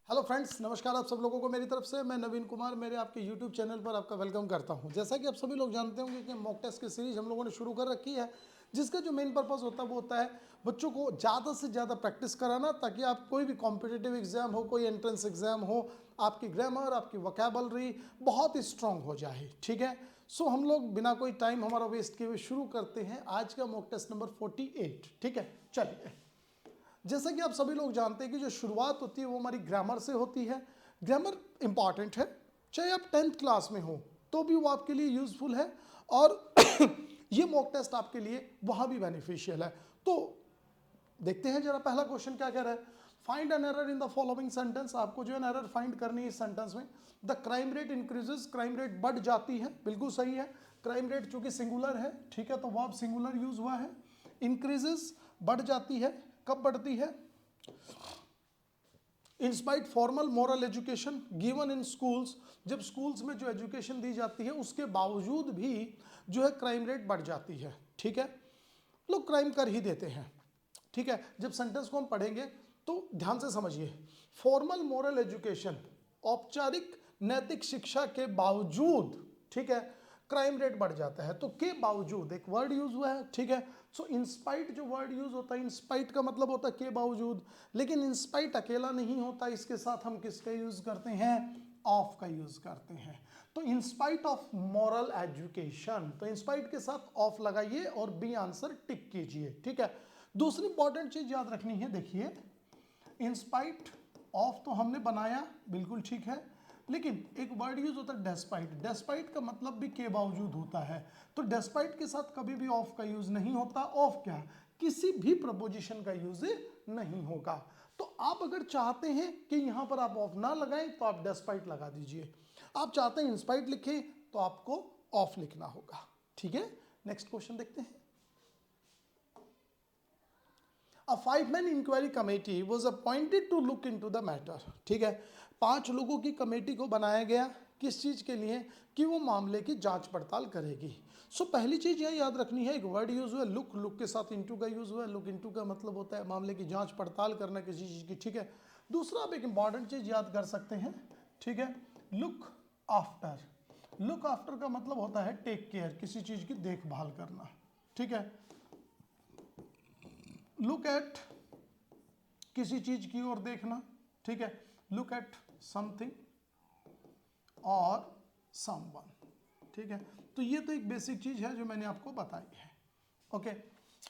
Hello friends, नमस्कार। आप सब लोगों को मेरी तरफ से मैं नवीन कुमार मेरे आपके यूट्यूब चैनल पर आपका वेलकम करता हूं। जैसा कि आप सभी लोग जानते होंगे कि मॉक टेस्ट की सीरीज हम लोगों ने शुरू कर रखी है, जिसका जो मेन पर्पस होता है वो होता है बच्चों को ज़्यादा से ज़्यादा प्रैक्टिस कराना, ताकि आप कोई भी कॉम्पिटिटिव एग्जाम हो, कोई एंट्रेंस एग्जाम हो, आपकी ग्रामर, आपकी वोकैबलरी बहुत ही स्ट्रांग हो जाए। ठीक है, सो हम लोग बिना कोई टाइम हमारा वेस्ट किए हुए शुरू करते हैं आज का मॉक टेस्ट नंबर 48। ठीक है, चलिए। जैसा कि आप सभी लोग जानते हैं कि जो शुरुआत होती है वो हमारी ग्रामर से होती है। ग्रामर इंपॉर्टेंट है, चाहे आप 10th क्लास में हो तो भी वो आपके लिए यूजफुल है, और ये मॉक टेस्ट आपके लिए वहाँ भी बेनिफिशियल है। तो देखते हैं जरा पहला क्वेश्चन क्या कह रहा है। Find an error in the following sentence. आपको जो है एरर फाइंड करनी है इस सेंटेंस में। The crime rate increases, crime rate बढ़ जाती है, बिल्कुल सही है। क्राइम रेट चूंकि सिंगुलर है, ठीक है, तो वर्ब सिंगुलर यूज हुआ है। इंक्रीजेस बढ़ जाती है, कब बढ़ती है? In spite formal moral education given in schools, जब स्कूल्स में जो एजुकेशन दी जाती है उसके बावजूद भी जो है क्राइम रेट बढ़ जाती है। ठीक है, लोग क्राइम कर ही देते हैं। ठीक है, जब सेंटेंस को हम पढ़ेंगे तो ध्यान से समझिए। फॉर्मल मॉरल एजुकेशन, औपचारिक नैतिक शिक्षा के बावजूद, ठीक है, क्राइम रेट बढ़ जाता है। तो के बावजूद एक वर्ड यूज हुआ है, ठीक है। सो इंस्पाइट जो वर्ड यूज होता है, इंस्पाइट का मतलब होता है के बावजूद, लेकिन इंस्पाइट अकेला नहीं होता, इसके साथ हम किसका यूज करते हैं? ऑफ का यूज करते हैं। तो इंस्पाइट ऑफ मॉरल एजुकेशन, तो इंस्पाइट के साथ ऑफ लगाइए और बी आंसर टिक कीजिए। ठीक है, दूसरी इंपॉर्टेंट चीज याद रखनी है, देखिए इंस्पाइट ऑफ तो हमने बनाया, बिल्कुल ठीक है, लेकिन एक वर्ड यूज होता है डेस्पाइट। डेस्पाइट का मतलब भी के बावजूद होता है, तो डेस्पाइट के साथ कभी भी ऑफ का यूज नहीं होता। ऑफ क्या, किसी भी प्रपोजिशन का यूज नहीं होगा। तो आप अगर चाहते हैं कि यहां पर आप ऑफ ना लगाएं तो आप डेस्पाइट लगा दीजिए। आप चाहते हैं इंस्पाइट लिखें तो आपको ऑफ लिखना होगा। ठीक है, नेक्स्ट क्वेश्चन देखते हैं। A 5-man inquiry committee was appointed to look into the matter. ठीक है, 5 लोगों की कमेटी को बनाया गया, किस चीज़ के लिए? कि वो मामले की जांच पड़ताल करेगी। सो पहली चीज़ यह याद रखनी है, एक वर्ड यूज हुआ है लुक, लुक के साथ इनटू का यूज हुआ है। लुक इनटू का मतलब होता है मामले की जांच पड़ताल करना किसी चीज़ की। ठीक है, दूसरा आप एक इंपॉर्टेंट चीज़ याद कर सकते हैं, ठीक है, लुक आफ्टर। लुक आफ्टर का मतलब होता है टेक केयर, किसी चीज़ की देखभाल करना। ठीक है, लुक एट किसी चीज की ओर देखना। ठीक है, लुक एट समथिंग और समवन। ठीक है, तो ये तो एक बेसिक चीज है जो मैंने आपको बताई है। ओके,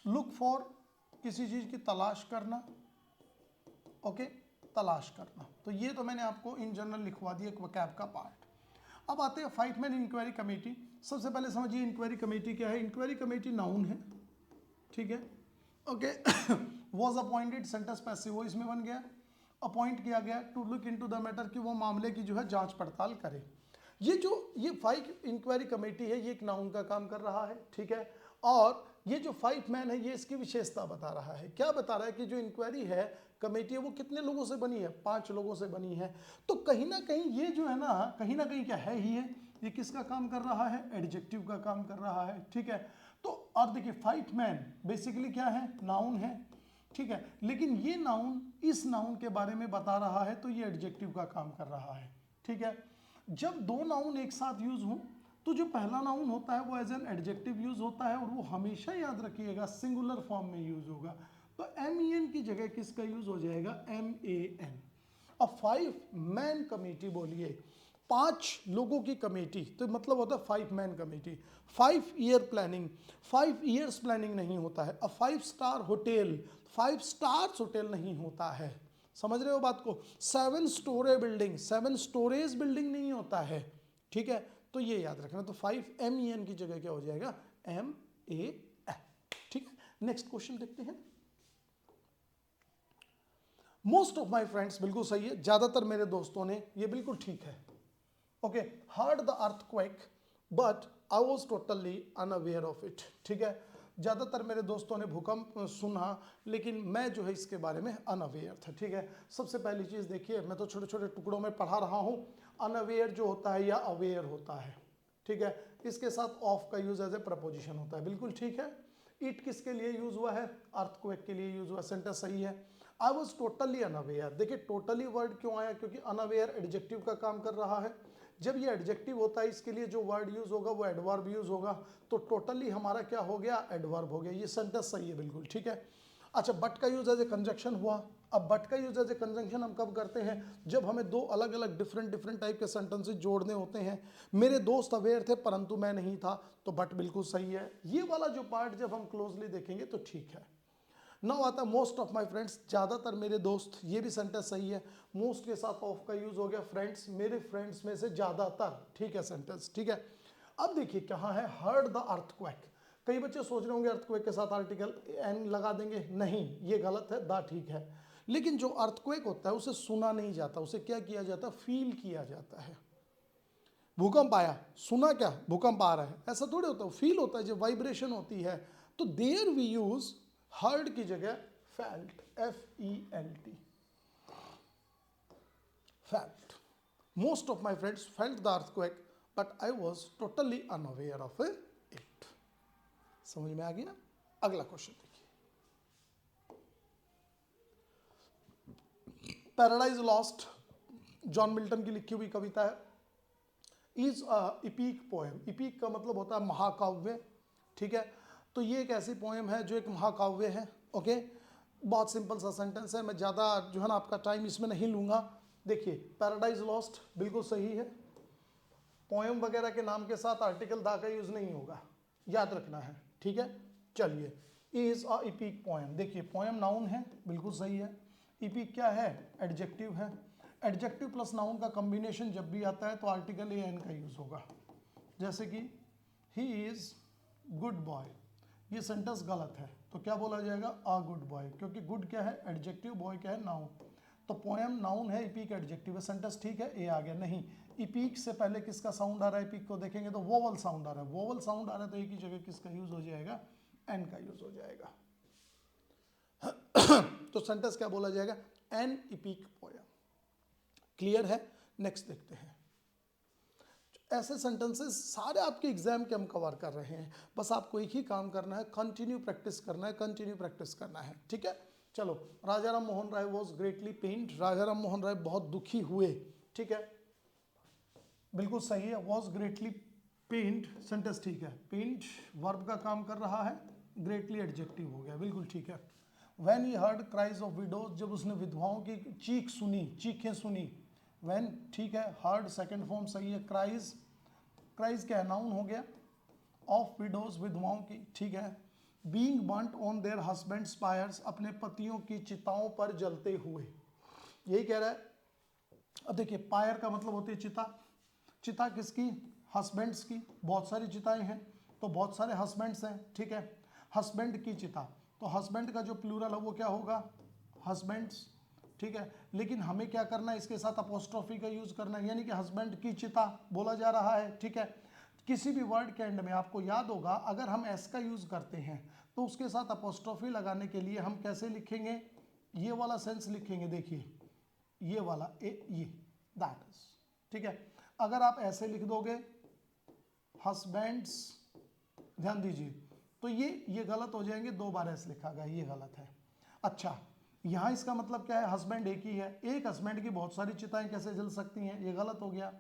लुक फॉर किसी चीज की तलाश करना। ओके, तलाश करना, तो ये तो मैंने आपको इन जनरल लिखवा दिया एक वोकैब का पार्ट। अब आते हैं 5-man इंक्वायरी कमेटी। सबसे पहले समझिए इंक्वायरी कमेटी क्या है। इंक्वायरी कमेटी नाउन है, ठीक है। Okay, was appointed sentence passive वो इसमें बन गया। अपॉइंट किया गया to look into the matter, कि वो मामले की जो है जांच पड़ताल करे। ये 5 इंक्वायरी कमेटी है, ये एक नाउन का काम कर रहा है, ठीक है। और ये जो 5 मैन है, ये इसकी विशेषता बता रहा है। क्या बता रहा है? कि जो इंक्वायरी है कमेटी है वो कितने लोगों से बनी है? 5 लोगों से बनी है। तो कहीं ना कहीं ये जो है ना कहीं क्या है ही है, ये किसका काम कर रहा है? एडजेक्टिव का काम कर रहा है। ठीक है, तो और देखिए 5 मैन बेसिकली क्या है? नाउन है, ठीक है, लेकिन ये नाउन इस नाउन के बारे में बता रहा है, तो ये एडजेक्टिव का काम कर रहा है। ठीक है, जब 2 नाउन एक साथ यूज हो तो जो पहला नाउन होता है वो एज एन एडजेक्टिव यूज होता है, और वो हमेशा याद रखिएगा सिंगुलर फॉर्म में यूज होगा। तो MEN की जगह किसका यूज हो जाएगा? MAN। अब 5 मैन कमेटी बोलिए, 5 लोगों की कमेटी, तो मतलब होता है 5 man committee. 5 year planning, 5 years planning नहीं होता है। अब 5 स्टार होटल, 5 स्टार्स होटल नहीं होता है। समझ रहे हो बात को? 7 स्टोरे बिल्डिंग, 7 स्टोरेज बिल्डिंग नहीं होता है। ठीक है, तो ये याद रखना। तो 5MEN की जगह क्या हो जाएगा? MAN। ठीक है, नेक्स्ट क्वेश्चन देखते हैं। मोस्ट ऑफ माई फ्रेंड्स, बिल्कुल सही है, ज्यादातर मेरे दोस्तों ने, ये बिल्कुल ठीक है। Okay, heard the earthquake but I was totally unaware of it. ठीक है, ज़्यादातर मेरे दोस्तों ने भूकंप सुना, लेकिन मैं जो है इसके बारे में अनअवेयर था। ठीक है, सबसे पहली चीज़ देखिए, मैं तो छोटे छोटे टुकड़ों में पढ़ा रहा हूँ। अनअवेयर जो होता है या अवेयर होता है, ठीक है, इसके साथ ऑफ का यूज एज ए प्रपोजिशन होता है, बिल्कुल ठीक है। इट किसके लिए यूज हुआ है? अर्थक्वेक के लिए यूज हुआ, सेंटेंस सही है। I was totally unaware. देखिए टोटली वर्ड क्यों आया, क्योंकि अनअवेयर एडजेक्टिव का काम कर रहा है। जब ये एडजेक्टिव होता है इसके लिए जो वर्ड यूज होगा वो एडवर्ब यूज होगा, तो टोटली हमारा क्या हो गया, एडवर्ब हो गया। ये सेंटेंस सही है बिल्कुल, ठीक है। अच्छा, बट का यूज एज ए कंजक्शन हुआ। अब बट का यूज एज ए कंजंक्शन हम कब करते हैं, जब हमें दो अलग अलग डिफरेंट टाइप के सेंटेंसेस जोड़ने होते हैं। मेरे दोस्त अवेयर थे परंतु मैं नहीं था, तो बट बिल्कुल सही है। ये वाला जो पार्ट जब हम क्लोजली देखेंगे तो ठीक है। नाउ आता है मोस्ट ऑफ माई फ्रेंड्स, ज़्यादातर मेरे दोस्त, ये भी सेंटेंस सही है। मोस्ट के साथ ऑफ का यूज हो गया, फ्रेंड्स, मेरे फ्रेंड्स में से ज़्यादातर, ठीक है सेंटेंस, ठीक है। अब देखिए कहाँ है, हर्ड द अर्थक्वेक। कई बच्चे सोच रहे होंगे अर्थक्वेक के साथ आर्टिकल एन लगा देंगे, नहीं ये गलत है, द ठीक है। लेकिन जो अर्थक्वेक होता है उसे सुना नहीं जाता, उसे क्या किया जाता है, फील किया जाता है। भूकंप आया, सुना क्या, भूकंप आ रहा है, ऐसा थोड़ी होता है, फील होता है, जब वाइब्रेशन होती है। तो देयर वी यूज हर्ड की जगह felt, FELT, felt. Most of my friends felt the earthquake but I was totally unaware of it. समझ में आ गया। अगला क्वेश्चन देखिए, पैराडाइज लॉस्ट जॉन मिल्टन की लिखी हुई कविता है। इज इपीक पोएम, इपीक का मतलब होता है महाकाव्य, ठीक है। तो ये एक ऐसी पोएम है जो एक महाकाव्य है, ओके। बहुत सिंपल सा सेंटेंस है, मैं ज़्यादा जो है ना आपका टाइम इसमें नहीं लूँगा। देखिए पैराडाइज लॉस्ट बिल्कुल सही है। पोएम वगैरह के नाम के साथ आर्टिकल दा का यूज़ नहीं होगा, याद रखना है, ठीक है। चलिए, इज अ इपीक पोएम, देखिए पोएम नाउन है, बिल्कुल सही है। इपीक क्या है, एडजेक्टिव है। एडजेक्टिव प्लस नाउन का कॉम्बिनेशन जब भी आता है तो आर्टिकल ए एन का यूज़ होगा। जैसे कि ही इज़ गुड बॉय, ये सेंटेंस गलत है, तो क्या बोला जाएगा, अ गुड बॉय, क्योंकि गुड क्या है एडजेक्टिव, बॉय क्या है नाउन। तो पोएम नाउन है, इपीक एडजेक्टिव है, सेंटेंस ठीक है, ए आ गया। नहीं, इपीक से पहले किसका साउंड आ रहा है, इपीक को देखेंगे तो वोवल साउंड आ रहा है, वोवल साउंड आ रहा है तो एक ही जगह किसका यूज हो जाएगा, एन का यूज हो जाएगा। तो सेंटेंस क्या बोला जाएगा, एन इपीक पोएम। क्लियर है। नेक्स्ट देखते हैं। ऐसे सेंटेंसेस सारे आपके एग्जाम के हम कवर कर रहे हैं, बस आपको एक ही काम करना है, कंटिन्यू प्रैक्टिस करना है, कंटिन्यू प्रैक्टिस करना है, ठीक है। चलो, राजा राम मोहन राय वॉज ग्रेटली पेन्ड, राजा राम मोहन राय बहुत दुखी हुए, ठीक है, बिल्कुल सही है। वॉज ग्रेटली पेन्ड, सेंटेंस ठीक है। पेन्ड वर्ब का काम कर रहा है, ग्रेटली एडजेक्टिव हो गया, बिल्कुल ठीक है। When he heard cries of widows, जब उसने विधवाओं की चीख सुनी, चीखें सुनी, व्हेन ठीक है, हर्ड सेकंड फॉर्म सही है। क्राइज, क्राइज क्या है, नाउन हो गया। ऑफ विडोज, विधवाओं की, ठीक है। Being burnt on their husbands fires, अपने पतियों की चिताओं पर जलते हुए, यही कह रहा है। अब देखिए फायर का मतलब होती है चिता, चिता किसकी, हस्बैंड्स की, बहुत सारी चिताएं हैं तो बहुत सारे हस्बैंड्स हैं, ठीक है। हस्बैंड की चिता, तो हस्बैंड का जो प्लूरल है वो क्या होगा, हस्बैंड्स, ठीक है। लेकिन हमें क्या करना है, इसके साथ अपोस्ट्रोफी का यूज करना है, यानी कि हस्बैंड की चिता बोला जा रहा है, ठीक है। किसी भी वर्ड के एंड में आपको याद होगा अगर हम एस का यूज करते हैं तो उसके साथ अपोस्ट्रोफी लगाने के लिए हम कैसे लिखेंगे, ये वाला सेंस लिखेंगे, देखिए ये वाला ये दैट इज, ठीक है। अगर आप ऐसे लिख दोगे हस्बैंड्स, ध्यान दीजिए, तो ये गलत हो जाएंगे, दो बार ऐसे लिखा गया, ये गलत है। अच्छा, यहाँ इसका मतलब क्या है, हस्बैंड एक ही है, एक हस्बैंड की बहुत सारी चिताएं कैसे जल सकती हैं, ये गलत हो गया।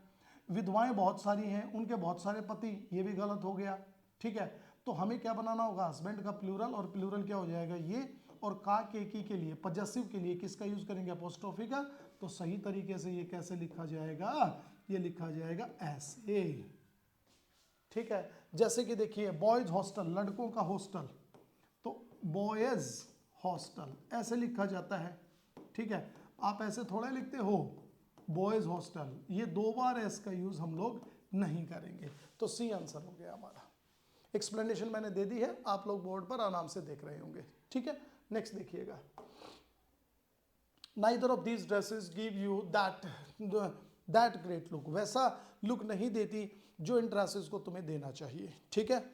विधवाएं बहुत सारी हैं, उनके बहुत सारे पति, ये भी गलत हो गया, ठीक है। तो हमें क्या बनाना होगा, हस्बैंड का प्लूरल, और प्लूरल क्या हो जाएगा ये, और का के लिए पजेसिव के लिए किसका यूज करेंगे, अपोस्ट्रोफी का। तो सही तरीके से ये कैसे लिखा जाएगा, ये लिखा जाएगा ऐसे, ठीक है। जैसे कि देखिए बॉयज हॉस्टल, लड़कों का हॉस्टल, तो बॉयज हॉस्टल ऐसे लिखा जाता है, ठीक है। आप ऐसे थोड़ा लिखते हो बॉयज हॉस्टल, ये दो बार एस का यूज हम लोग नहीं करेंगे। तो सी आंसर हो गया हमारा। एक्सप्लेनेशन मैंने दे दी है, आप लोग बोर्ड पर आराम से देख रहे होंगे, ठीक है। नेक्स्ट देखिएगा, neither of these dresses give you that great look, वैसा लुक नहीं देती जो इन ड्रेसेस को तुम्हें देना चाहिए, ठीक है।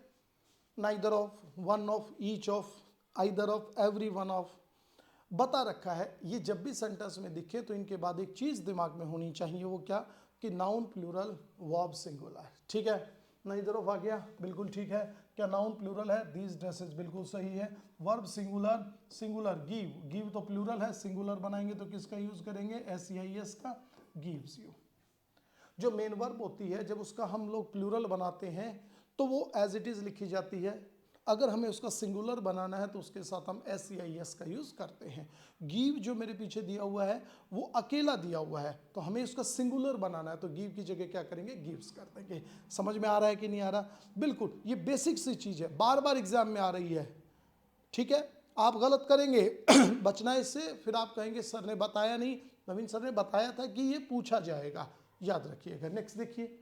Neither of, one of, each of, either of, every one of बता रखा है। ये जब भी सेंटेंस में दिखे तो इनके बाद एक चीज दिमाग में होनी चाहिए, वो क्या, कि नाउन प्लूरल वर्ब सिंगुलर, ठीक है। नाइदर ऑफ आ गया, बिल्कुल ठीक है। क्या नाउन प्लूरल है? दीज ड्रेसेस, बिल्कुल सही है। Verb singular, singular give, give तो प्लूरल है, सिंगुलर बनाएंगे तो किसका यूज करेंगे? SEIS का, गिव्स यू। जो मेन वर्ब होती है जब उसका हम लोग प्लूरल बनाते हैं तो वो एज इट इज लिखी जाती है। अगर हमें उसका सिंगुलर बनाना है तो उसके साथ हम SEIS का यूज करते हैं। गिव जो मेरे पीछे दिया हुआ है वो अकेला दिया हुआ है, तो हमें उसका सिंगुलर बनाना है तो गिव की जगह क्या करेंगे? गिव्स कर देंगे। समझ में आ रहा है कि नहीं आ रहा? बिल्कुल, ये बेसिक सी चीज है, बार बार एग्जाम में आ रही है। ठीक है, आप गलत करेंगे बचना है इससे, फिर आप कहेंगे सर ने बताया नहीं, नवीन सर ने बताया था कि ये पूछा जाएगा, याद रखिएगा। नेक्स्ट देखिए,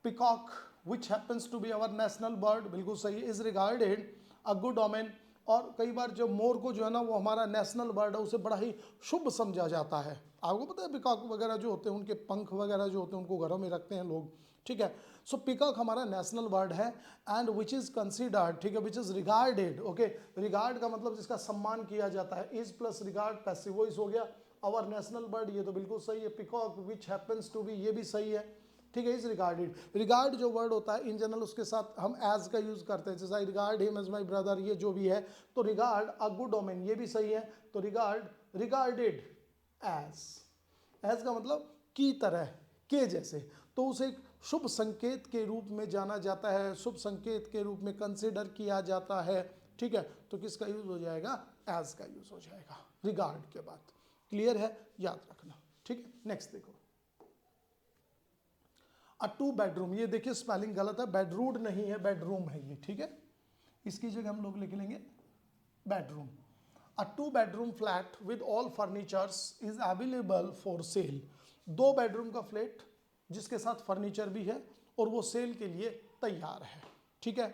peacock which happens to be our national bird, बिल्कुल सही, is regarded a good omen. और कई बार जो मोर को जो है ना वो हमारा नेशनल बर्ड है, उसे बड़ा ही शुभ समझा जाता है। आपको पता है पिकॉक वगैरह जो होते हैं उनके पंख वगैरह जो होते हैं उनको घरों में रखते हैं लोग। ठीक है, सो पिकॉक हमारा नेशनल बर्ड है एंड विच इज कंसिडर्ड, ठीक है, which is regarded. Okay, regard का मतलब जिसका सम्मान किया जाता है, is plus regard passive voice हो गया, आवर नेशनल बर्ड, ये तो बिल्कुल सही है। Peacock which happens to be, ये भी सही है। ठीक है, इज रिगार्डेड, रिगार्ड जो वर्ड होता है इन जनरल उसके साथ हम एज का यूज करते हैं, जैसे I regard him as my brother, ये जो भी है, तो रिगार्ड अ गुड ओमेन, ये भी सही है। तो रिगार्ड, रिगार्डेड एज, एज का मतलब की तरह, के जैसे, तो उसे एक शुभ संकेत के रूप में जाना जाता है, शुभ संकेत के रूप में कंसिडर किया जाता है। ठीक है, तो किसका यूज हो जाएगा? एज का यूज हो जाएगा रिगार्ड के बाद। क्लियर है, याद रखना। ठीक है, नेक्स्ट देखो, अ 2 बेडरूम, ये देखिए स्पेलिंग गलत है, बेडरूड नहीं है, बेडरूम है ये। ठीक है, इसकी जगह हम लोग लिख लेंगे bedroom. A 2 bedroom flat with all furnitures is available for sale, 2 bedroom का फ्लैट जिसके साथ फर्नीचर भी है और वो सेल के लिए तैयार है। ठीक है,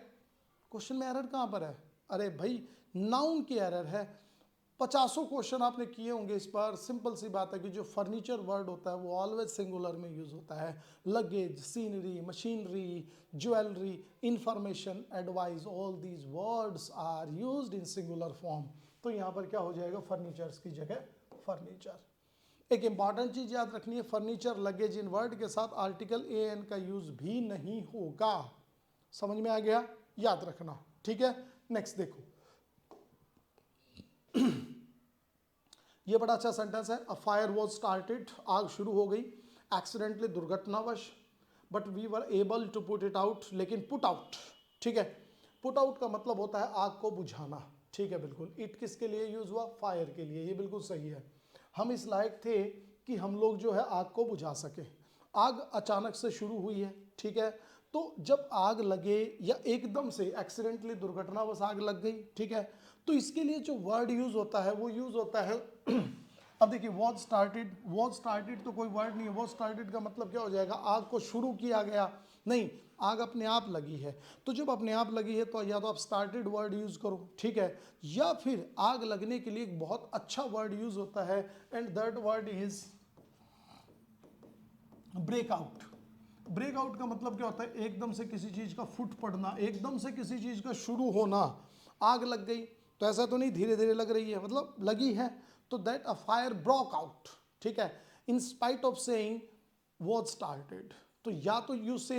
क्वेश्चन में एरर कहाँ पर है? अरे भाई नाउन की एरर है। 50 क्वेश्चन आपने किए होंगे इस पर। सिंपल सी बात है कि जो फर्नीचर वर्ड होता है वो ऑलवेज सिंगुलर में यूज होता है। Luggage, scenery, machinery, jewellery, information, advice, all these words are used in singular form. तो यहाँ पर क्या हो जाएगा? फर्नीचर्स की जगह फर्नीचर। एक इंपॉर्टेंट चीज याद रखनी है, फर्नीचर, लगेज, इन वर्ड के साथ आर्टिकल AN का यूज भी नहीं होगा। समझ में आ गया? याद रखना। ठीक है, नेक्स्ट देखो, ये बड़ा अच्छा सेंटेंस है। अ फायर वॉज स्टार्टेड, आग शुरू हो गई, एक्सीडेंटली, दुर्घटनावश, but we were able to put it out, लेकिन पुट आउट। ठीक है, पुट आउट का मतलब होता है आग को बुझाना। ठीक है, बिल्कुल। इट किसके लिए यूज हुआ? फायर के लिए, ये बिल्कुल सही है। हम इस लायक थे कि हम लोग जो है आग को बुझा सके। आग अचानक से शुरू हुई है। ठीक है, तो जब आग लगे या एकदम से एक्सीडेंटली, दुर्घटनावश आग लग गई, ठीक है, तो इसके लिए जो वर्ड यूज होता है वो यूज होता है अब देखिए, वॉज स्टार्टेड, वॉज स्टार्टेड तो कोई वर्ड नहीं है। वॉज स्टार्टेड का मतलब क्या हो जाएगा? आग को शुरू किया गया, नहीं, आग अपने आप लगी है। तो जब अपने आप लगी है तो या तो आप स्टार्टेड वर्ड यूज करो, ठीक है, या फिर आग लगने के लिए एक बहुत अच्छा वर्ड यूज होता है, and that word is breakout. Breakout का मतलब क्या होता है? एकदम से किसी चीज का फूट पड़ना, एकदम से किसी चीज का शुरू होना। आग लग गई तो ऐसा तो नहीं धीरे धीरे लग रही है, मतलब लगी है, तो that a fire broke out. ठीक है, in spite of saying was started, तो या तो यू से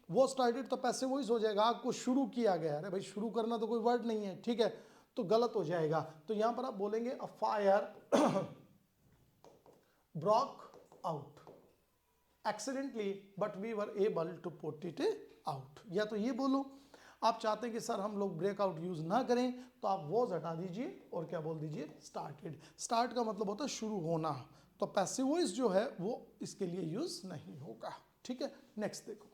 वॉज स्टार्टेड तो पैसे वॉइस हो जाएगा, आग को शुरू किया गया। अरे भाई शुरू करना तो कोई वर्ड नहीं है, ठीक है, तो गलत हो जाएगा। तो यहां पर आप बोलेंगे a fire broke out accidentally but we were able to put it out. या तो ये बोलो, आप चाहते हैं कि सर हम लोग ब्रेकआउट यूज ना करें, तो आप वॉज हटा दीजिए और क्या बोल दीजिए? स्टार्टेड। स्टार्ट का मतलब होता है शुरू होना, तो पैसिव वॉइस जो है वो इसके लिए यूज नहीं होगा। ठीक है, नेक्स्ट देखो,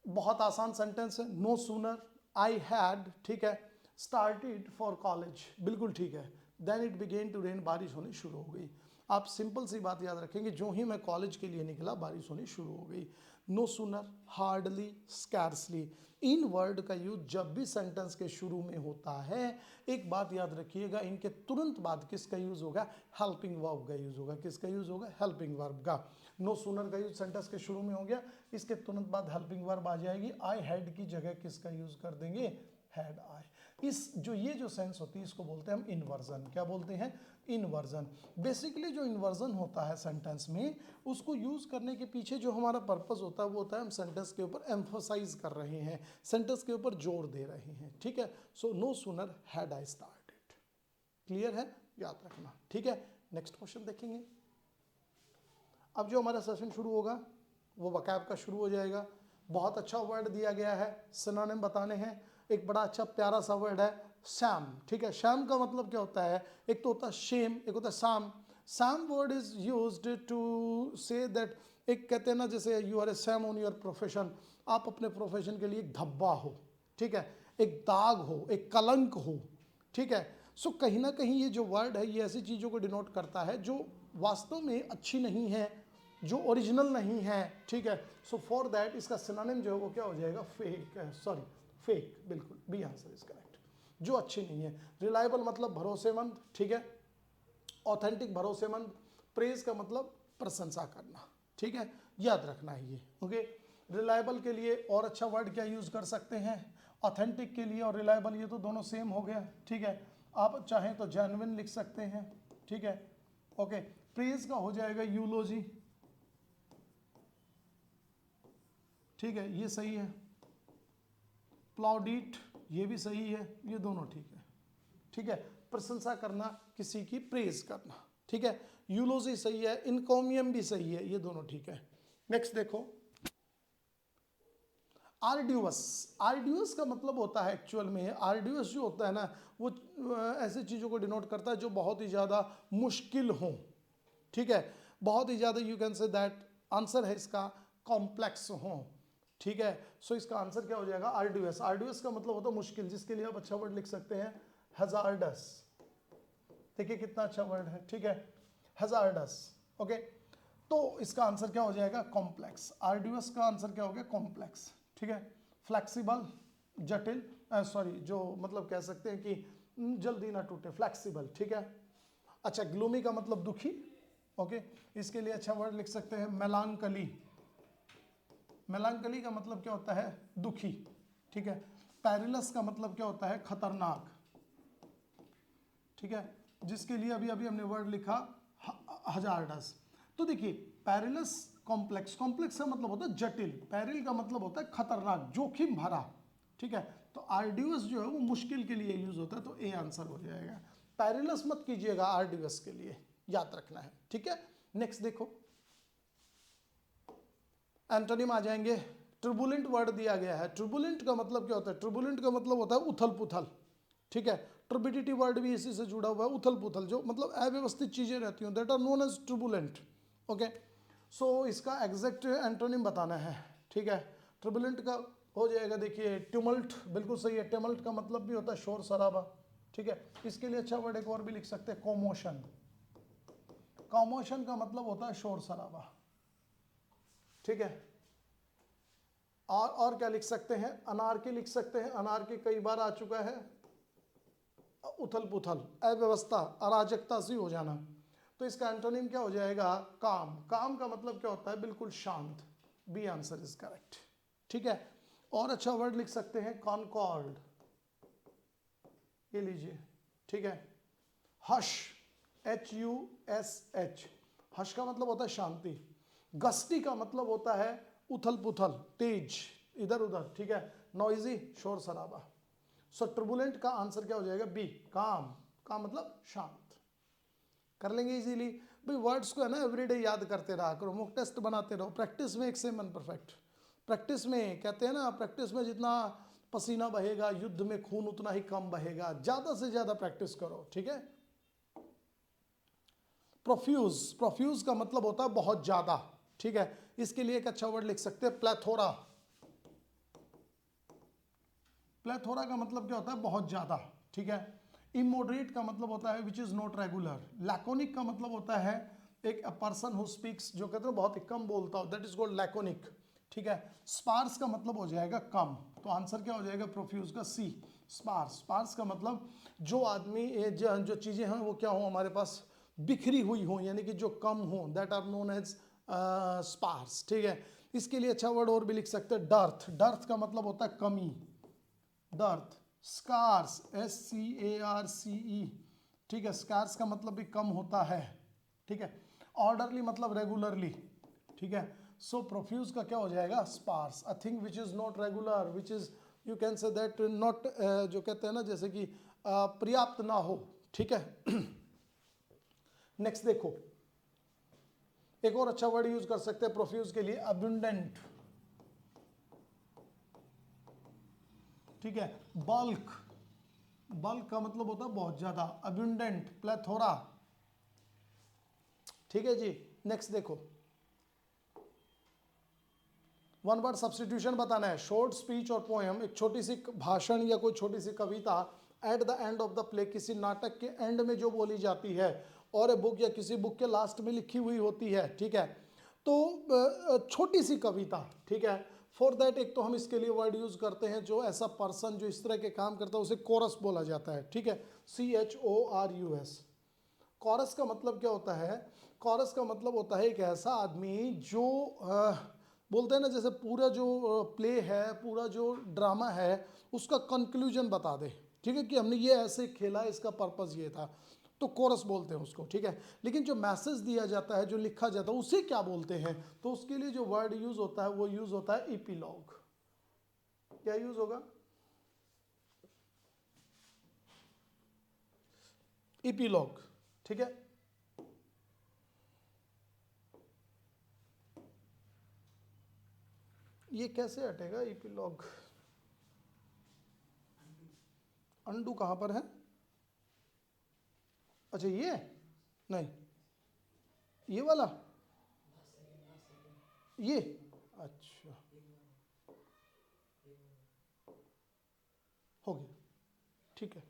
बहुत आसान सेंटेंस है। नो सूनर आई हैड, ठीक है, स्टार्टेड फॉर कॉलेज, बिल्कुल ठीक है, then it began to rain, बारिश होनी शुरू हो गई। आप सिंपल सी बात याद रखेंगे, जो ही मैं कॉलेज के लिए निकला बारिश होनी शुरू हो गई। नो सूनर, हार्डली, स्कैर्सली, इन वर्ड का यूज जब भी सेंटेंस के शुरू में होता है, एक बात याद रखिएगा, इनके तुरंत बाद किसका यूज होगा? हेल्पिंग वर्ब का यूज होगा। किसका यूज होगा? हेल्पिंग वर्ब का। नो सूनर का यूज सेंटेंस के शुरू में हो गया, इसके तुरंत बाद हेल्पिंग वर्ब आ जाएगी। आई हैड की जगह किसका यूज कर देंगे? Had I. इस जो ये जो सेंस होती है इसको बोलते हैं हम इन्वर्जन। क्या बोलते हैं? इन्वर्जन। बेसिकली जो इन्वर्जन होता है सेंटेंस में, उसको यूज करने के पीछे जो हमारा पर्पस होता है वो होता है हम सेंटेंस के ऊपर एम्फोसाइज कर रहे हैं, सेंटेंस के ऊपर जोर दे रहे हैं। ठीक है, so no sooner had I started. Clear है? याद रखना। ठीक है, नेक्स्ट क्वेश्चन देखेंगे। अब जो हमारा सेशन शुरू होगा वो वोकैब का शुरू हो जाएगा। बहुत अच्छा वर्ड दिया गया है, सिनोनिम बताने हैं। एक बड़ा अच्छा प्यारा सा वर्ड है शैम। ठीक है, शैम का मतलब क्या होता है? एक तो होता है शेम, एक होता है शाम। Sham word is used to say that, एक कहते हैं ना जैसे you are a sham on your profession, आप अपने प्रोफेशन के लिए एक धब्बा हो, ठीक है, एक दाग हो, एक कलंक हो। ठीक है, सो कहीं ना कहीं ये जो वर्ड है ये ऐसी चीज़ों को डिनोट करता है जो वास्तव में अच्छी नहीं है, जो ओरिजिनल नहीं है। ठीक है, सो फॉर दैट इसका सिनोनिम जो है वो क्या हो जाएगा? फेक, सॉरी फेक, बिल्कुल बी आंसर इज करेक्ट, जो अच्छी नहीं है। रिलायबल मतलब भरोसेमंद, ठीक है, ऑथेंटिक भरोसेमंद। प्रेज का मतलब प्रशंसा करना। ठीक है, याद रखना है ये। ओके, रिलायबल के लिए और अच्छा वर्ड क्या यूज कर सकते हैं? ऑथेंटिक के लिए और रिलायबल ये तो दोनों सेम हो गया। ठीक है, आप चाहें तो जेन्युइन लिख सकते हैं। ठीक है, ओके, प्रेज का हो जाएगा यूलोजी। ठीक है, ये सही है। प्लाउडिट ये भी सही है, ये दोनों ठीक है। ठीक है, प्रशंसा करना, किसी की प्रेज करना। ठीक है, यूलोजी सही है, इनकोमियम भी सही है, ये दोनों ठीक है। नेक्स्ट देखो, आर्ड्यूअस। आर्ड्यूअस का मतलब होता है एक्चुअल में, आर्ड्यूअस जो होता है ना वो ऐसी चीज़ों को डिनोट करता है जो बहुत ही ज़्यादा मुश्किल हो। ठीक है, बहुत ही ज़्यादा, you can say that answer है इसका कॉम्प्लेक्स हो। ठीक है, सो इसका आंसर क्या हो जाएगा? आर्ड्यूअस। आर्ड्यूअस का मतलब होता है मुश्किल, जिसके लिए आप अच्छा वर्ड लिख सकते हैं हजार्डस। देखिए कितना अच्छा वर्ड है। ठीक है, हजार्डस। ओके, तो इसका आंसर क्या हो जाएगा? कॉम्प्लेक्स। आर्ड्यूअस का आंसर क्या हो गया? कॉम्प्लेक्स। ठीक है, फ्लेक्सिबल, जटिल, सॉरी जो मतलब कह सकते हैं कि जल्दी ना टूटे, फ्लेक्सिबल। ठीक है, अच्छा, ग्लूमी का मतलब दुखी। ओके, इसके लिए अच्छा वर्ड लिख सकते हैं मेलांकली। मेलांकली का मतलब क्या होता है? दुखी। ठीक है, पैरिलस का मतलब क्या होता है? खतरनाक। ठीक है, जिसके लिए अभी अभी हमने वर्ड लिखा हजार्डस। तो देखिए, पैरिलस कॉम्प्लेक्स, कॉम्प्लेक्स का मतलब होता है जटिल, पैरिल का मतलब होता है खतरनाक, जोखिम भरा। ठीक है, तो आर्ड्यूअस जो है वो मुश्किल के लिए यूज होता है, तो ए आंसर हो जाएगा। पैरिलस मत कीजिएगा आर्ड्यूअस के लिए, याद रखना है। ठीक है, नेक्स्ट देखो, एंटोनिम आ जाएंगे। ट्रबुलेंट वर्ड दिया गया है। ट्रबुलेंट का मतलब क्या होता है? ट्रबुलेंट का मतलब होता है उथल पुथल। ठीक है, ट्रबिडिटी वर्ड भी इसी से जुड़ा हुआ है, उथल पुथल, जो मतलब अव्यवस्थित चीजें रहती हैं, that are known as turbulent. Okay, so इसका एग्जैक्ट एंटोनिम बताना है। ठीक है, ट्रबुलेंट का हो जाएगा, देखिए ट्यूमल्ट, बिल्कुल सही है। ट्यूमल्ट का मतलब भी होता है शोर शराबा। ठीक है, इसके लिए अच्छा वर्ड एक और भी लिख सकते हैं, कॉमोशन। कॉमोशन का मतलब होता है शोर शराबा। ठीक है, और क्या लिख सकते हैं? अनार्की लिख सकते हैं। अनार्की कई बार आ चुका है, उथल पुथल, अव्यवस्था, अराजकता सी हो जाना। तो इसका एंटोनिम क्या हो जाएगा? काम। काम का मतलब क्या होता है? बिल्कुल शांत। B answer is correct. ठीक है, और अच्छा वर्ड लिख सकते हैं कॉनकॉर्ड, ये लीजिए। ठीक है, हश, HUSH, हश का मतलब होता है शांति। गस्टी का मतलब होता है उथल पुथल, तेज, इधर उधर। ठीक है, नॉइजी, शोर शराबा। सो ट्रबुलेंट का आंसर क्या हो जाएगा? बी, काम। काम मतलब शांत। कर लेंगे इजीली भाई। वर्ड्स को है ना एवरीडे याद करते रहा करो, मॉक टेस्ट बनाते रहो, प्रैक्टिस में एक से मन परफेक्ट। प्रैक्टिस में कहते हैं ना, प्रैक्टिस में जितना पसीना बहेगा, युद्ध में खून उतना ही कम बहेगा। ज्यादा से ज्यादा प्रैक्टिस करो। ठीक है, प्रोफ्यूज। प्रोफ्यूज का मतलब होता है बहुत ज्यादा। ठीक है, इसके लिए एक अच्छा वर्ड लिख सकते हैं प्लेथोरा। प्लेथोरा का मतलब क्या होता है? बहुत ज्यादा। ठीक है, इमोडरेट का मतलब होता है विच इज नॉट रेगुलर। लैकोनिक का मतलब होता है एक पर्सन हु स्पीक्स, जो कहते हैं बहुत ही कम बोलता हो, दैट इज कॉल्ड लैकोनिक। ठीक है, स्पार्स का मतलब हो जाएगा कम। तो आंसर क्या हो जाएगा प्रोफ्यूज का? सी, स्पार्स। स्पार्स का मतलब जो आदमी जो चीजें हैं वो क्या हो हमारे पास, बिखरी हुई हो, यानी कि जो कम हो, that are known as sparse. ठीक है, इसके लिए अच्छा वर्ड और भी लिख सकते हैं डर्थ। डर्थ का मतलब होता है कमी, डर्थ। स्कार्स, SCARCE, ठीक है, स्कार्स का मतलब भी कम होता है, ठीक है। ऑर्डरली मतलब रेगुलरली, ठीक है। सो प्रोफ्यूज का क्या हो जाएगा, sparse, a thing which is not regular, which is you can say that not, जो कहते हैं ना जैसे कि पर्याप्त ना हो, ठीक है। नेक्स्ट देखो, एक और अच्छा वर्ड यूज कर सकते हैं प्रोफ्यूज के लिए, अबंडेंट, ठीक है। बल्क, बल्क का मतलब होता है बहुत ज्यादा, अबंडेंट, प्लेथोरा, ठीक है जी। नेक्स्ट देखो, वन वर्ड सब्सटीट्यूशन बताना है, शॉर्ट स्पीच और पोएम, एक छोटी सी भाषण या कोई छोटी सी कविता at the end of the play, किसी नाटक के एंड में जो बोली जाती है, और ए बुक या किसी बुक के लास्ट में लिखी हुई होती है, ठीक है। तो छोटी सी कविता, ठीक है। फॉर दैट एक तो हम इसके लिए वर्ड यूज करते हैं, जो ऐसा पर्सन जो इस तरह के काम करता है उसे कोरस बोला जाता है, ठीक है, CHORUS। कॉरस का मतलब क्या होता है, कॉरस का मतलब होता है एक ऐसा आदमी जो बोलते हैं ना जैसे पूरा जो प्ले है, पूरा जो ड्रामा है, उसका कंक्लूजन बता दे, ठीक है, कि हमने ये ऐसे खेला, इसका पर्पस ये था, तो कोरस बोलते हैं उसको, ठीक है। लेकिन जो मैसेज दिया जाता है, जो लिखा जाता है, उसे क्या बोलते हैं, तो उसके लिए जो वर्ड यूज होता है वो यूज होता है इपीलॉग। क्या यूज होगा, इपीलॉग, ठीक है। ये कैसे हटेगा इपीलॉग, अंडू कहां पर है, अच्छा ये, नहीं ये वाला, ये, अच्छा हो गया, ठीक है।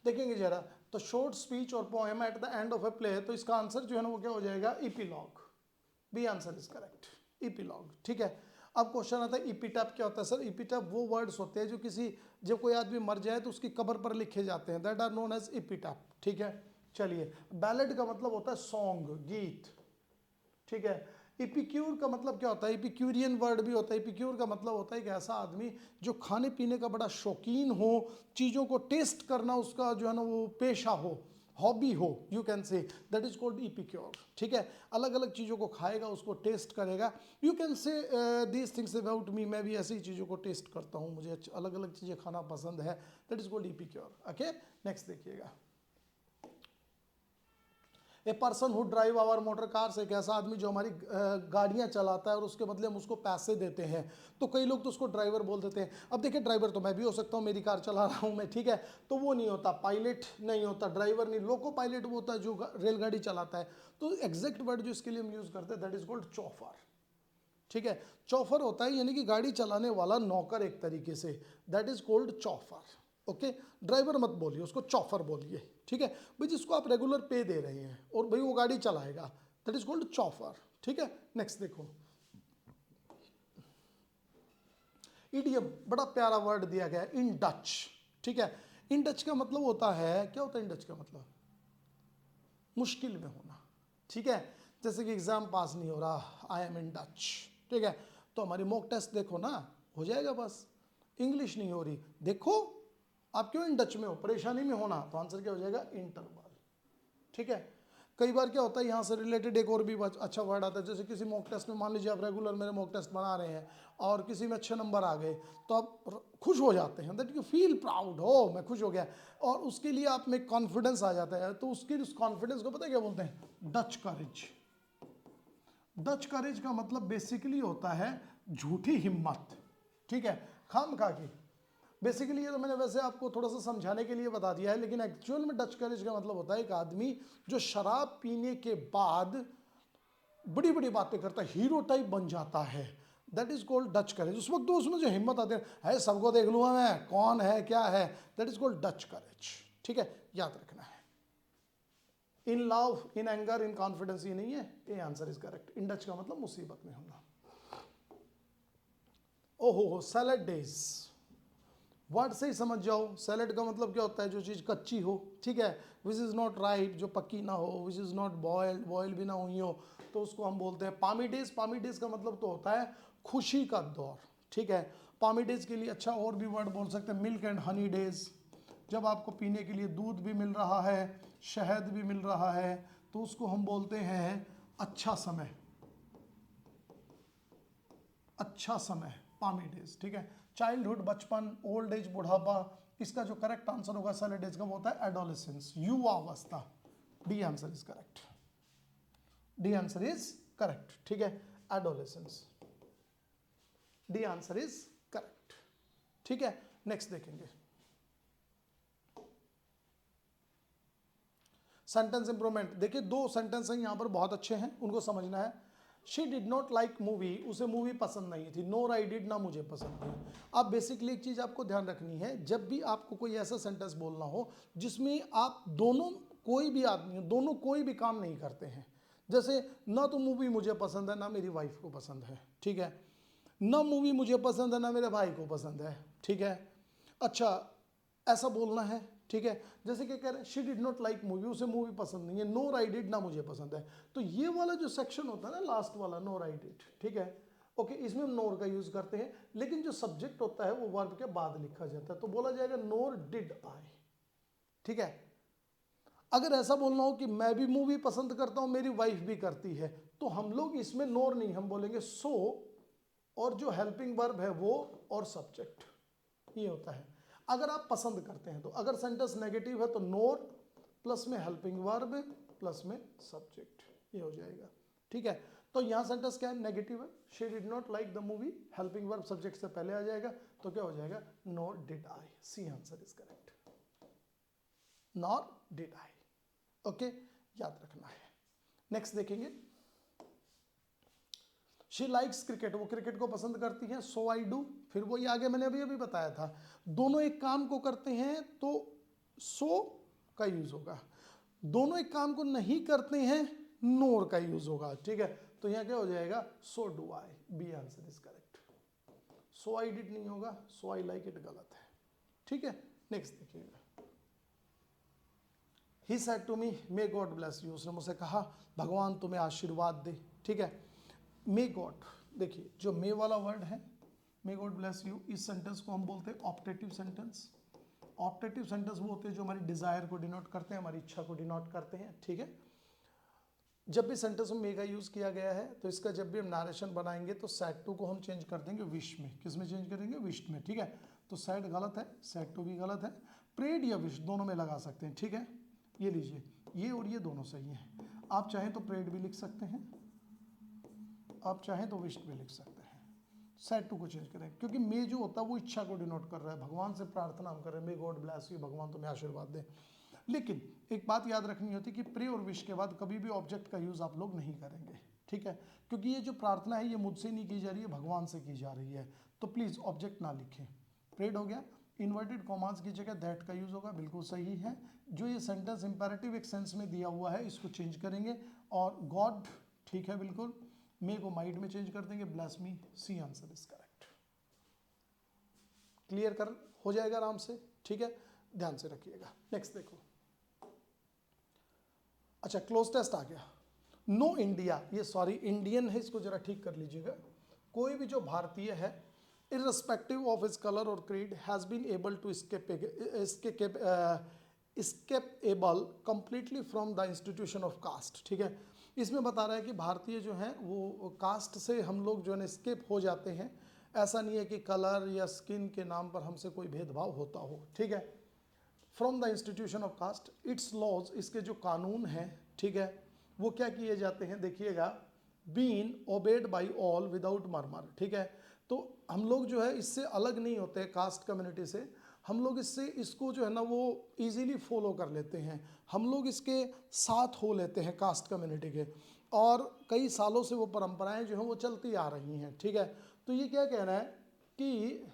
देखेंगे जरा, तो शॉर्ट स्पीच और poem eight the end of a play, तो इसका आंसर जो है ना वो क्या हो जाएगा, epilogue, B answer is correct, epilogue, ठीक है। अब क्वेश्चन आता है इपीटैप क्या होता है सर, इपीटैप वो वर्ड्स होते हैं जो किसी, जब कोई आदमी मर जाए तो उसकी कब्र पर लिखे जाते हैं, दैट आर नोन एज इपीटैप, ठीक है। चलिए, बैलेड का मतलब होता है सॉन्ग, गीत, ठीक है। इपिक्यूर का मतलब क्या होता है, इपिक्यूरियन वर्ड भी होता है, इपिक्यूर का मतलब होता है एक ऐसा आदमी जो खाने पीने का बड़ा शौकीन हो, चीज़ों को टेस्ट करना उसका जो है ना वो पेशा हो, हॉबी हो, you can say that is called epicure, ठीक है। अलग अलग चीज़ों को खाएगा, उसको टेस्ट करेगा, यू कैन से दीज थिंग्स अबाउट मी, मैं भी ऐसी चीज़ों को टेस्ट करता हूँ, मुझे अलग अलग चीज़ें खाना पसंद है, that is called epicure, okay. Next देखिएगा, a person who drive our motor cars, एक ऐसा आदमी जो हमारी गाड़ियां चलाता है और उसके बदले हम उसको पैसे देते हैं, तो कई लोग तो उसको ड्राइवर बोल देते हैं। अब देखिए, ड्राइवर तो मैं भी हो सकता हूँ, मेरी कार चला रहा हूँ मैं, ठीक है, तो वो नहीं होता, पायलट नहीं होता, ड्राइवर नहीं, लोको पायलट वो होता है जो रेलगाड़ी चलाता है। तो एग्जैक्ट वर्ड जो इसके लिए हम यूज करते हैं दैट इज कॉल्ड चौफर, ठीक है। चौफर होता है यानी कि गाड़ी चलाने वाला नौकर एक तरीके से, that is called chauffeur, okay. Driver मत बोलिए, उसको चौफर बोलिए, ठीक है। भाई जिसको आप रेगुलर पे दे रहे हैं और भाई वो गाड़ी चलाएगा, दैट इज कॉल्ड चौफर, ठीक है। नेक्स्ट देखो, इडियम, बड़ा प्यारा वर्ड दिया गया है, इन डच, ठीक है। इन डच का मतलब होता है, क्या होता है इन डच का मतलब, मुश्किल में होना, ठीक है। जैसे कि एग्जाम पास नहीं हो रहा, आई एम इन डच, ठीक है, तो हमारी मॉक टेस्ट देखो ना, हो जाएगा बस। इंग्लिश नहीं हो रही, देखो आप क्यों इन डच में हो, परेशानी में होना, तो आंसर क्या हो जाएगा, इंटरवल, ठीक है। कई बार क्या होता है, यहाँ से रिलेटेड एक और भी अच्छा वर्ड आता है, जैसे किसी मॉक टेस्ट में, मान लीजिए आप रेगुलर मेरे मॉक टेस्ट बना रहे हैं और किसी में अच्छे नंबर आ गए, तो आप खुश हो जाते हैं, दैट यू फील प्राउड, हो मैं खुश हो गया, और उसके लिए आप में कॉन्फिडेंस आ जाता है, तो उसकी उस कॉन्फिडेंस को पता है क्या बोलते हैं, डच करेज। डच करेज का मतलब बेसिकली होता है झूठी हिम्मत, ठीक है, खामखा की। बेसिकली ये तो मैंने वैसे आपको थोड़ा सा समझाने के लिए बता दिया है, लेकिन एक्चुअल में डच करेज का मतलब होता है एक आदमी जो शराब पीने के बाद बड़ी बड़ी बातें करता है, हीरो टाइप बन जाता है, दैट इज कॉल्ड डच करेज। उस वक्त तो उसमें जो हिम्मत आती है सबको देख लूंगा मैं, कौन है क्या है, दैट इज कॉल्ड डच करेज, ठीक है, याद रखना है। In love, in anger, in confidence, ये नहीं है, ये answer is correct. In Dutch का मतलब मुसीबत में होना। ओहो, सैलड डेज, वर्ड से ही समझ जाओ, सैलड का मतलब क्या होता है, जो चीज़ कच्ची हो, ठीक है, विच इज़ नॉट राइप, जो पक्की ना हो, which is not boiled, boil भी ना हुई हो, तो उसको हम बोलते हैं पामी डेज। पामी डेज का मतलब तो होता है खुशी का दौर, ठीक है। पामी डेज के लिए अच्छा और भी वर्ड बोल सकते हैं, मिल्क एंड हनी डेज। जब आपको पीने के लिए दूध भी मिल रहा है, शहद भी मिल रहा है, तो उसको हम बोलते हैं अच्छा समय, अच्छा समय, पामी डेज। ठीक है, चाइल्डहुड बचपन, ओल्ड एज बुढ़ापा। इसका जो करेक्ट आंसर होगा सैलड डेज का वो होता है एडोलेसेंस, युवावस्था। D answer is correct, D answer is correct. ठीक है, adolescence, D answer is correct. ठीक है, नेक्स्ट देखेंगे सेंटेंस इंप्रूवमेंट। देखिए दो सेंटेंस हैं यहां पर बहुत अच्छे हैं, उनको समझना है। She did not like movie, उसे मूवी पसंद नहीं थी। नोर आई डिड, ना मुझे पसंद थी। अब बेसिकली एक चीज आपको ध्यान रखनी है, जब भी आपको कोई ऐसा सेंटेंस बोलना हो जिसमें आप दोनों, कोई भी आदमी, दोनों कोई भी काम नहीं करते हैं, जैसे ना तो मूवी मुझे पसंद है ना मेरी वाइफ को पसंद है, ठीक है, ना मूवी मुझे पसंद है ना मेरे भाई को पसंद है, ठीक है, अच्छा ऐसा बोलना है, ठीक है। जैसे कि कह रहे हैं she did not like movie, उसे मूवी पसंद नहीं है, नोर आई डिड, ना मुझे पसंद है। तो ये वाला जो सेक्शन होता है ना लास्ट वाला, नोर आई डिड, ठीक है, ओके, इसमें हम नोर का यूज करते हैं, लेकिन जो सब्जेक्ट होता है वो वर्ब के बाद लिखा जाता है, तो बोला जाएगा नोर डिड आई, ठीक है। अगर ऐसा बोलना हो कि मैं भी मूवी पसंद करता हूं, मेरी वाइफ भी करती है, तो हम लोग इसमें नोर नहीं, हम बोलेंगे सो, और जो हेल्पिंग वर्ब है वो, और सब्जेक्ट, ये होता है अगर आप पसंद करते हैं तो। अगर सेंटेंस नेगेटिव है तो नोर प्लस में हेल्पिंग वर्ब प्लस में सब्जेक्ट, ये हो जाएगा, ठीक है। तो यहां सेंटेंस क्या है, नेगेटिव है, she did not like the movie, helping verb subject से पहले आ जाएगा, तो क्या हो जाएगा, nor did I, C answer is correct, nor did I, okay, याद रखना है। नेक्स्ट देखेंगे, शी लाइक्स क्रिकेट, वो क्रिकेट को पसंद करती हैं, सो आई डू, फिर वही आगे मैंने अभी बताया था, दोनों एक काम को करते हैं तो सो का यूज होगा, दोनों एक काम को नहीं करते हैं नोर का यूज होगा, ठीक है। तो यहां क्या हो जाएगा, so do I, B answer is correct. So I did नहीं होगा, सो आई लाइक इट गलत है, ठीक है। नेक्स्ट देखिएगा, he said to me may God bless you, उसने मुझसे कहा भगवान तुम्हें आशीर्वाद दे, ठीक है। मे गॉड, देखिए जो मे वाला वर्ड है, मे गॉड ब्लेस यू, इस सेंटेंस को हम बोलते हैं ऑप्टेटिव सेंटेंस। ऑप्टेटिव सेंटेंस वो होते हैं जो हमारी डिजायर को डिनोट करते हैं, हमारी इच्छा को डिनोट करते हैं, ठीक है। जब भी सेंटेंस में मे का यूज किया गया है तो इसका जब भी हम नारेशन बनाएंगे तो सैड टू को हम चेंज कर देंगे विश में, किस में चेंज करेंगे, विश में, ठीक है। तो सैड गलत है, सैड टू भी गलत है, प्रेड या विश दोनों में लगा सकते हैं, ठीक है। ये लीजिए, ये और ये दोनों सही हैं, आप चाहें तो प्रेड भी लिख सकते हैं, आप चाहें तो विश भी लिख सकते हैं, सैड टू को चेंज करें, क्योंकि मे जो होता है वो इच्छा को डिनोट कर रहा है, भगवान से प्रार्थना हम कर रहे हैं, मे गॉड ब्लेस यू, भगवान तुम्हें आशीर्वाद दे। लेकिन एक बात याद रखनी होती है कि प्रे और विश के बाद कभी भी ऑब्जेक्ट का यूज आप लोग नहीं करेंगे, ठीक है, क्योंकि ये जो प्रार्थना है ये मुझसे नहीं की जा रही है, भगवान से की जा रही है, तो प्लीज ऑब्जेक्ट ना लिखें। प्रेड हो गया, इन्वर्टेड कॉमास की जगह दैट का यूज होगा, बिल्कुल सही है। जो ये सेंटेंस इंपेरेटिव एक सेंस में दिया हुआ है इसको चेंज करेंगे, और गॉड ठीक है बिल्कुल, मे को माइट में चेंज कर देंगे, bless me, C answer is correct. Clear कर हो जाएगा आराम से, ठीक है, ध्यान से रखिएगा। नेक्स्ट देखो, अच्छा क्लोज टेस्ट आ गया, नो इंडिया, ये सॉरी इंडियन है, इसको जरा ठीक कर लीजिएगा। कोई भी जो भारतीय है irrespective of his color or creed has been able to escapable completely from the institution of caste, ठीक है। इसमें बता रहा है कि भारतीय जो हैं वो कास्ट से हम लोग जो है स्केप हो जाते हैं, ऐसा नहीं है कि कलर या स्किन के नाम पर हमसे कोई भेदभाव होता हो, ठीक है। From the institution of caste, its laws, इसके जो कानून हैं, ठीक है, वो क्या किए जाते हैं, देखिएगा, been obeyed by all without murmur, ठीक है। तो हम लोग जो है इससे अलग नहीं होते कास्ट कम्युनिटी से, हम लोग इसको जो है ना वो इजीली फॉलो कर लेते हैं, हम लोग इसके साथ हो लेते हैं कास्ट कम्युनिटी के, और कई सालों से वो परंपराएं जो हैं वो चलती आ रही हैं, ठीक है। तो ये क्या कह रहा है कि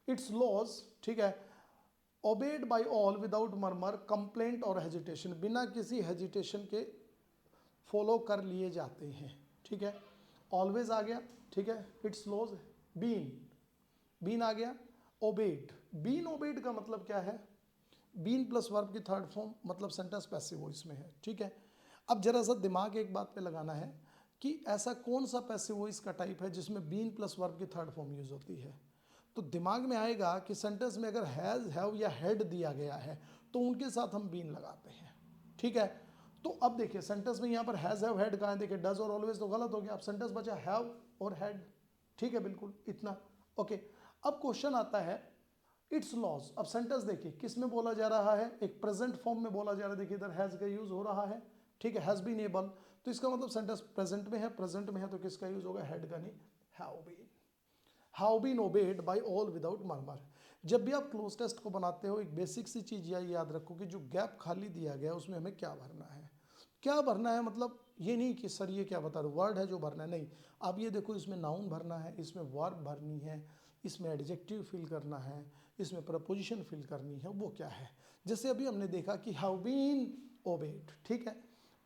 इट्स लॉज, ठीक है, obeyed by all without murmur, complaint और हेजिटेशन, बिना किसी हेजिटेशन के फॉलो कर लिए जाते हैं, ठीक है। ऑलवेज आ गया, ठीक है, इट्स लॉज, बीन, बीन आ गया, ओबेड, बीन ओबेड का मतलब क्या है, बीन प्लस वर्ब की थर्ड फॉर्म, मतलब सेंटेंस पैसिव वॉइस में है, ठीक है। अब जरा सा दिमाग एक बात पे लगाना है कि ऐसा कौन सा पैसिव वॉइस का टाइप है जिसमें बीन प्लस वर्ब की थर्ड फॉर्म यूज होती है। तो दिमाग में आएगा कि सेंटेंस में अगर हैज़, हैव या हैड दिया गया है तो उनके साथ हम बीन लगाते हैं, ठीक है। तो अब देखिए सेंटेंस में यहाँ पर हैज़, हैव, हैड कहाँ है, देखिए डज और ऑलवेज तो गलत हो गया, अब सेंटेंस बचा हैव और हैड, ठीक है, बिल्कुल इतना, ओके। अब क्वेश्चन आता है इट्स लॉज। अब सेंटेंस देखिए किस में बोला जा रहा है, एक प्रेजेंट फॉर्म में बोला जा रहा है, देखिए इधर हैज़ का यूज हो रहा है, ठीक है, हैज़ बीन एबल, तो इसका मतलब सेंटेंस प्रेजेंट में है, प्रेजेंट में है तो किसका यूज होगा, हैड का नहीं, have been. How been obeyed by all without murmur. जब भी आप क्लोज टेस्ट को बनाते हो एक बेसिक सी चीज़ यह याद रखो कि जो गैप खाली दिया गया उसमें हमें क्या भरना है, क्या भरना है, मतलब ये नहीं कि सर ये क्या बता रहे वर्ड है जो भरना है, नहीं। आप ये देखो इसमें नाउन भरना है, इसमें वर्ब भरनी है, इसमें एडजेक्टिव फिल करना है, इसमें प्रपोजिशन फिल करनी है, वो क्या है। जैसे अभी हमने देखा कि हाउ बीन ओबेड, ठीक है,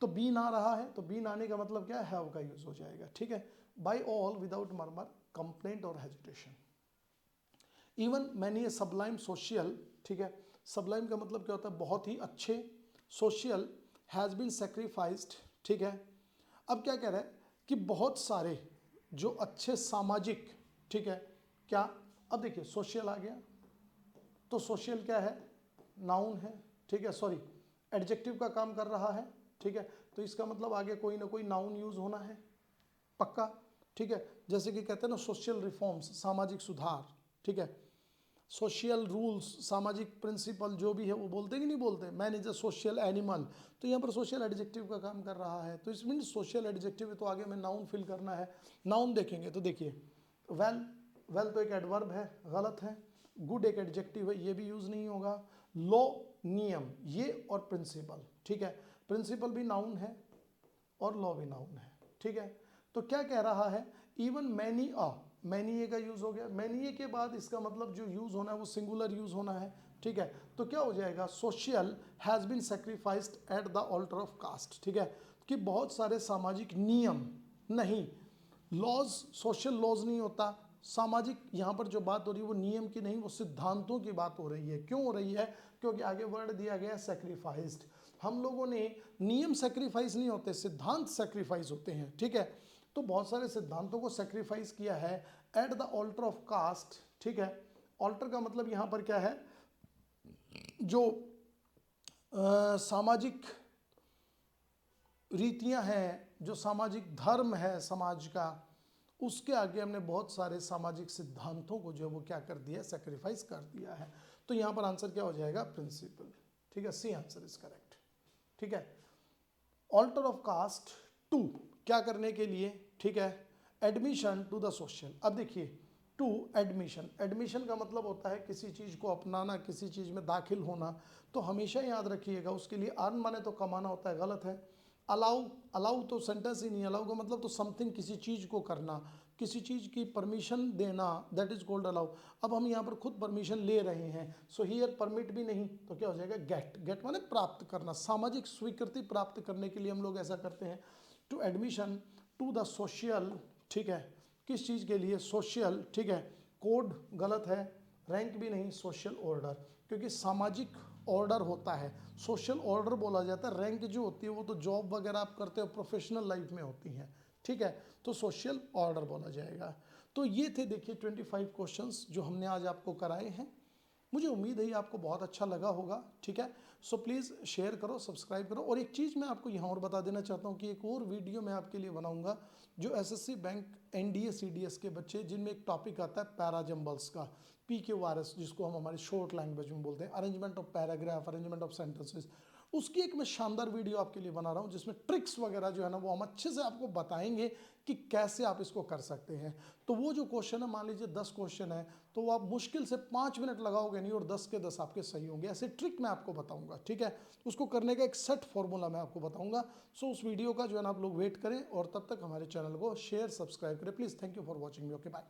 तो बीन आ रहा है, तो बीन आने का मतलब क्या है, हैव का यूज हो जाएगा, ठीक है। By all without murmur, complaint और hesitation. Even many a sublime social, ठीक है, सबलाइम का मतलब क्या होता है, बहुत ही अच्छे, सोशियल, हैज़ बीन सेक्रीफाइस्ड, ठीक है। अब क्या कह रहा है कि बहुत सारे जो अच्छे सामाजिक, ठीक है, क्या, अब देखिए सोशियल आ गया, तो सोशियल क्या है, नाउन है, ठीक है, सॉरी एडजेक्टिव का काम कर रहा है, ठीक है, तो इसका मतलब आगे कोई ना कोई नाउन यूज होना है पक्का, ठीक है। जैसे कि कहते हैं ना सोशल रिफॉर्म्स, सामाजिक सुधार, ठीक है, सोशल रूल्स, सामाजिक प्रिंसिपल जो भी है वो बोलते कि नहीं बोलते, man is a social animal, तो यहाँ पर सोशल एडजेक्टिव का काम कर रहा है, तो इस मीन सोशल एडजेक्टिव है तो आगे में नाउन फिल करना है। नाउन देखेंगे तो देखिए वेल, वेल तो एक एडवर्ब है, गलत है। गुड एक एडजेक्टिव है, ये भी यूज नहीं होगा। लॉ नियम, ये और प्रिंसिपल, ठीक है, प्रिंसिपल भी नाउन है और लॉ भी नाउन है, ठीक है। तो क्या कह रहा है, even many a, many a का यूज हो गया, मैनी ए के बाद इसका मतलब जो यूज होना है वो सिंगुलर यूज होना है, ठीक है। तो क्या हो जाएगा, social has been sacrificed at the altar of caste, ठीक है, कि बहुत सारे सामाजिक नियम, नहीं लॉज, सोशल लॉज नहीं होता, सामाजिक यहाँ पर जो बात हो रही है वो नियम की नहीं, वो सिद्धांतों की बात हो रही है। क्यों हो रही है, क्योंकि आगे वर्ड दिया गया है सेक्रीफाइस्ड। हम लोगों ने नियम सेक्रीफाइस नहीं होते, सिद्धांत सेक्रीफाइस होते हैं, ठीक है। तो बहुत सारे सिद्धांतों को सेक्रीफाइस किया है at the altar of caste, ठीक है। ऑल्टर का मतलब यहाँ पर क्या है, जो सामाजिक रीतियां हैं, जो सामाजिक धर्म है समाज का, उसके आगे हमने बहुत सारे सामाजिक सिद्धांतों को जो है वो क्या कर दिया, सेक्रीफाइस कर दिया है। तो यहाँ पर आंसर क्या हो जाएगा, प्रिंसिपल, ठीक है, सी आंसर इज करेक्ट, ठीक है। ऑल्टर ऑफ कास्ट टू, क्या करने के लिए, ठीक है, एडमिशन टू द सोशल। अब देखिए टू एडमिशन, एडमिशन का मतलब होता है किसी चीज़ को अपनाना, किसी चीज़ में दाखिल होना, तो हमेशा याद रखिएगा उसके लिए अर्न माने तो कमाना होता है, गलत है। अलाउ, अलाउ तो सेंटेंस ही नहीं, अलाउ का मतलब तो समथिंग, किसी चीज़ को करना, किसी चीज़ की परमिशन देना, दैट इज कॉल्ड अलाउ। अब हम यहाँ पर खुद परमिशन ले रहे हैं, सो हियर परमिट भी नहीं, तो क्या हो जाएगा, गेट, गेट माने प्राप्त करना, सामाजिक स्वीकृति प्राप्त करने के लिए हम लोग ऐसा करते हैं। To admission to the social, ठीक है, किस चीज़ के लिए, सोशल, ठीक है, कोड गलत है, रैंक भी नहीं, सोशल ऑर्डर, क्योंकि सामाजिक ऑर्डर होता है, सोशल ऑर्डर बोला जाता है, रैंक जो होती है वो तो जॉब वगैरह आप करते हो प्रोफेशनल लाइफ में होती हैं, ठीक है, तो सोशल ऑर्डर बोला जाएगा। तो ये थे देखिए 25 क्वेश्चंस जो हमने आज आपको कराए हैं। मुझे उम्मीद है आपको बहुत अच्छा लगा होगा, ठीक है। सो प्लीज़ शेयर करो, सब्सक्राइब करो। और एक चीज़ मैं आपको यहाँ और बता देना चाहता हूँ कि एक और वीडियो मैं आपके लिए बनाऊँगा जो एसएससी बैंक एनडीए सीडीएस के बच्चे, जिनमें एक टॉपिक आता है पैराजम्बल्स का, PQRS, जिसको हम हमारी शॉर्ट लैंग्वेज में बोलते हैं, arrangement of paragraph, arrangement of sentences, उसकी एक मैं शानदार वीडियो आपके लिए बना रहा हूँ जिसमें ट्रिक्स वगैरह जो है ना वो हम अच्छे से आपको बताएंगे कि कैसे आप इसको कर सकते हैं। तो वो जो क्वेश्चन है, मान लीजिए 10 क्वेश्चन है, तो वो आप मुश्किल से 5 मिनट लगाओगे नहीं और 10 के 10 आपके सही होंगे, ऐसे ट्रिक मैं आपको बताऊंगा, ठीक है। उसको करने का एक सेट फॉर्मूला मैं आपको बताऊंगा। सो उस वीडियो का जो है ना आप लोग वेट करें, और तब तक हमारे चैनल को शेयर, सब्सक्राइब करें please. Thank you for watching me, okay bye.